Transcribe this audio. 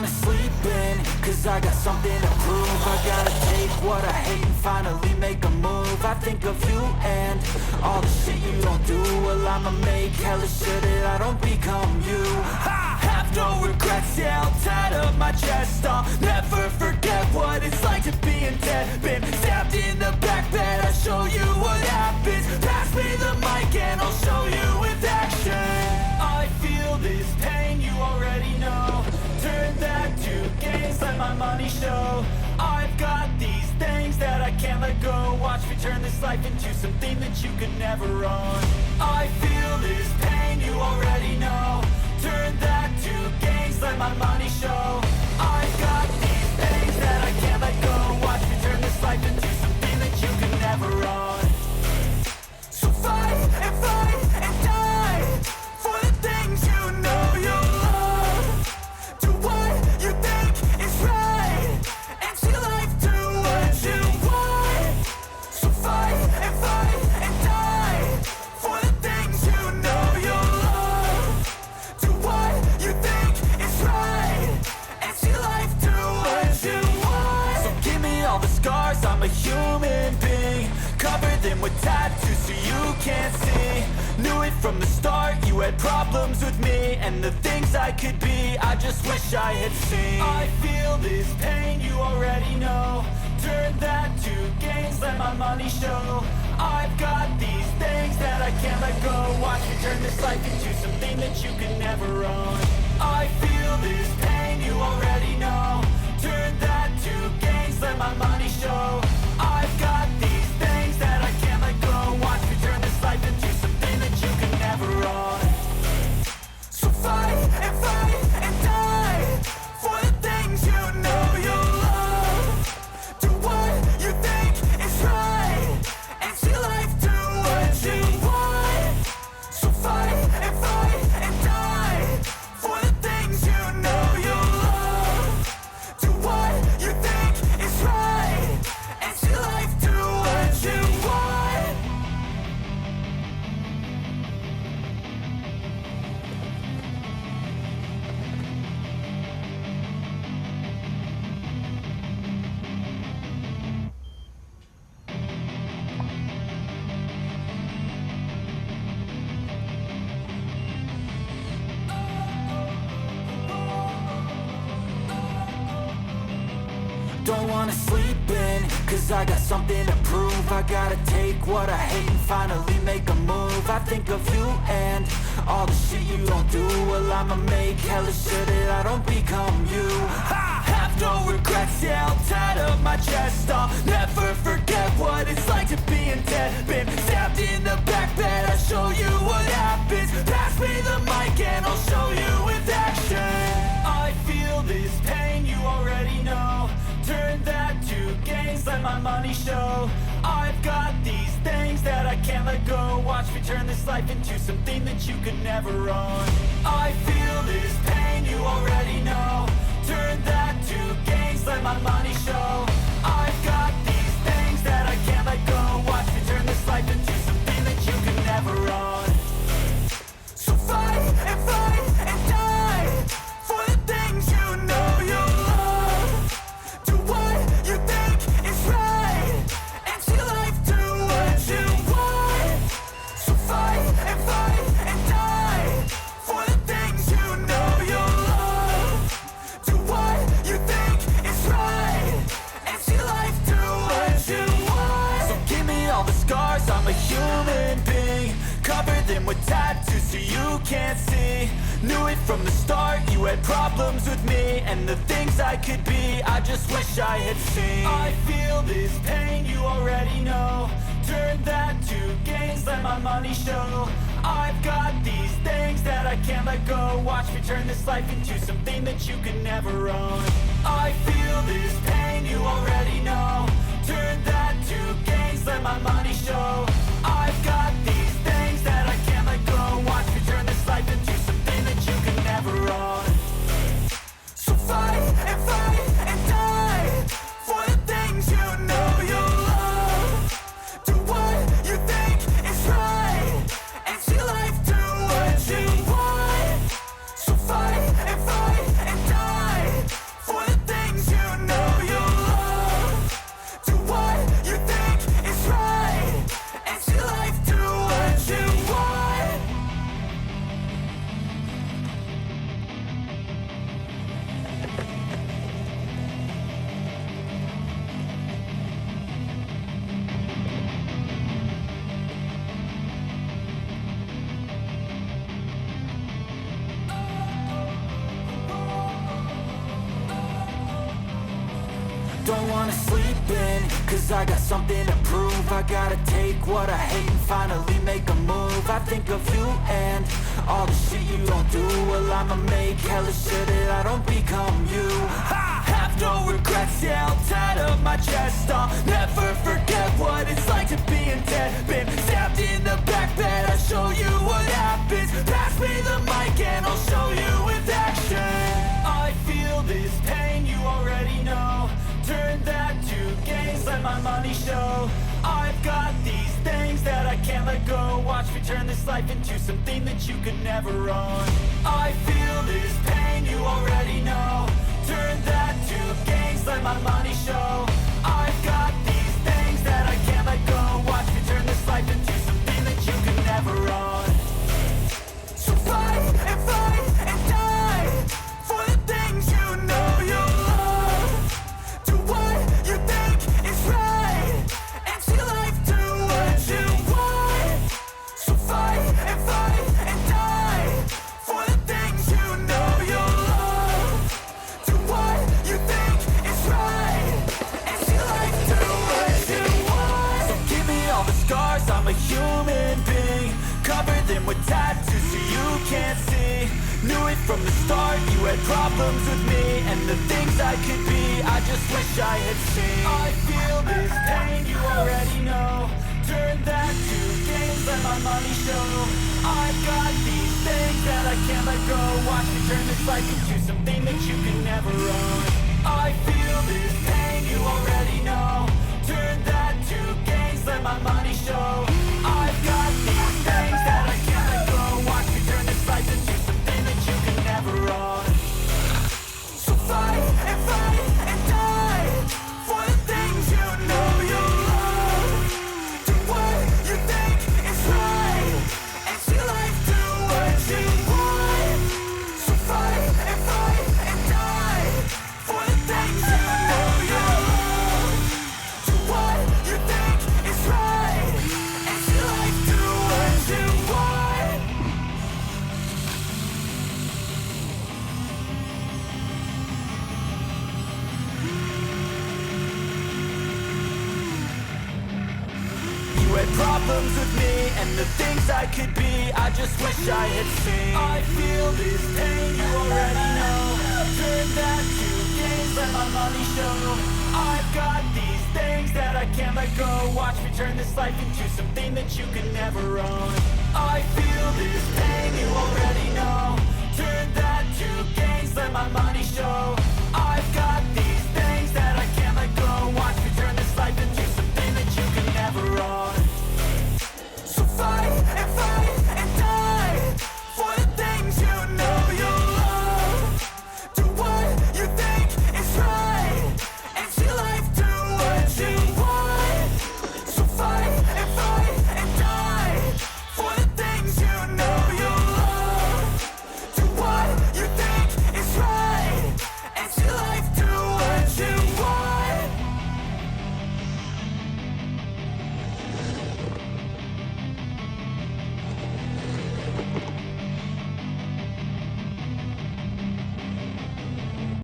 wanna sleep in, cause I got something to prove. I gotta take what I hate and finally make a move. I think of you and all the shit you don't do. Well, I'ma make hella sure that I don't become you. I have no regrets, yeah, I'll tie up my chest. I'll never forget what it's like to be in debt. Been stabbed in the back bed, I'll show you what happens. Pass me the mic and I'll show you with action. I feel this pain, you already know. Turn that to gains, let my money show. I've got these things that I can't let go. Watch me turn this life into something that you could never own. I feel this pain, you already know. Turn that to gains, let my money show. I've got these things that I can't let go. Watch me turn this life into something that you could never own. So fight and die for the things you know you love. Do what you think is right and see life do what you want. So fight and die for the things you know you love. Do what you think is right and see life do what you want. So give me all the scars, I'm a human being. Cover them with tattoos so you can't see. Knew it from the start, you had problems with me and the things I could be, I just wish I had seen. I feel this pain, you already know. Turn that to gains, let my money show. I've got these things that I can't let go. Watch me turn this life into something that you could never own. I feel this pain, you already know. Turn that to gains, let my money show. I've got these things that I can't let go. Watch me turn this life into something that you can never own. So fight and die for the things you know you love. Do what you think is right and see life do what you want. So fight and die for the things you know you love. Do what you think is right and see life do what you want. Don't wanna sleep in, cause I got something to prove. I gotta take what I hate and finally make a move. I think of you and all the shit you don't do. Well, I'ma make hella sure that I don't become you. I have no regrets, yeah, I'll tie up my chest. I'll never forget what it's like to be in debt. Been stabbed in the back bed, I'll show you what happens. Pass me the mic and I'll show you with action. I feel this pain, you already know. Turn that to gains, let my money show. I've got these things that I can't let go. Watch me turn this life into something that you could never own. I feel this pain, you already know. Turn that to gains, let my money show. I've got these things that I can't let go. Watch me turn this life into something that you could never own. So fight and die for the things you know you love. Do what you think is right and see life do what you want. So fight and die for the things you know you love. Do what you think is right and see life do what you want. So give me all the scars, I'm a human being. Cover them with tattoos so you can't see. Knew it from the start, you had problems with me and the things I could be, I just wish I had seen. I feel this pain, you already know. Turn that to gains, let my money show. I've got these things that I can't let go. Watch me turn this life into something that you could never own. I feel this pain, you already know. Turn that to gains, let my money show. I've got these things that I can't let go. Watch me turn this life into something that you can never own. So fight and die for the things you know you love. Do what you think is right and see life do what you want. So fight and die Don't wanna sleep in, cause I got something to prove. I gotta take what I hate and finally make a move. I think of you and all the shit you don't do. Well, I'ma make hella sure that I don't become you. I have no regrets, yeah, I'll tie up my chest. I'll never forget what it's like to be in debt. Been stabbed in the back bed, I'll show you what happens. Pass me the mic and I'll show you with action. I feel this pain, you already know. Turn that to gains, let my money show. I've got these things that I can't let go. Watch me turn this life into something that you could never own. I feel this pain, you already know. Turn that to gains, let my money show. I've got these things that I can't let go. Watch me turn this life into something that you could never own. So fight and die for the things you know you love. Do what you think is right and see life do what you want. So fight and die for the things you know you love. Do what you think is right and see life do what you want. So give me all the scars, I'm a human being. Cover them with tattoos so you can't see. Knew it from the start, you had problems with me and the things I could be, I just wish I had seen. I feel this pain, you already know. Turn that to gains, let my money show. I've got these things that I can't let go. Watch me turn this life into something that you can never own. I feel this pain, you already know. Turn that to gains, let my money show. I've got these things that I can't let go. Watch me turn this life into something that you can never own. So fight and die for the things you know you love. Do what you think is right and see life do what you want. So fight and die for the things you know you love. Do what you think is right and see life do what you want. You had problems with me and the things I could be, I just wish I had seen. I feel this pain, you already know. Turn that to gains, let my money show. I've got these things that I can't let go. Watch me turn this life into something that you can never own. I feel this pain, you already know. Turn that to gains, let my money show.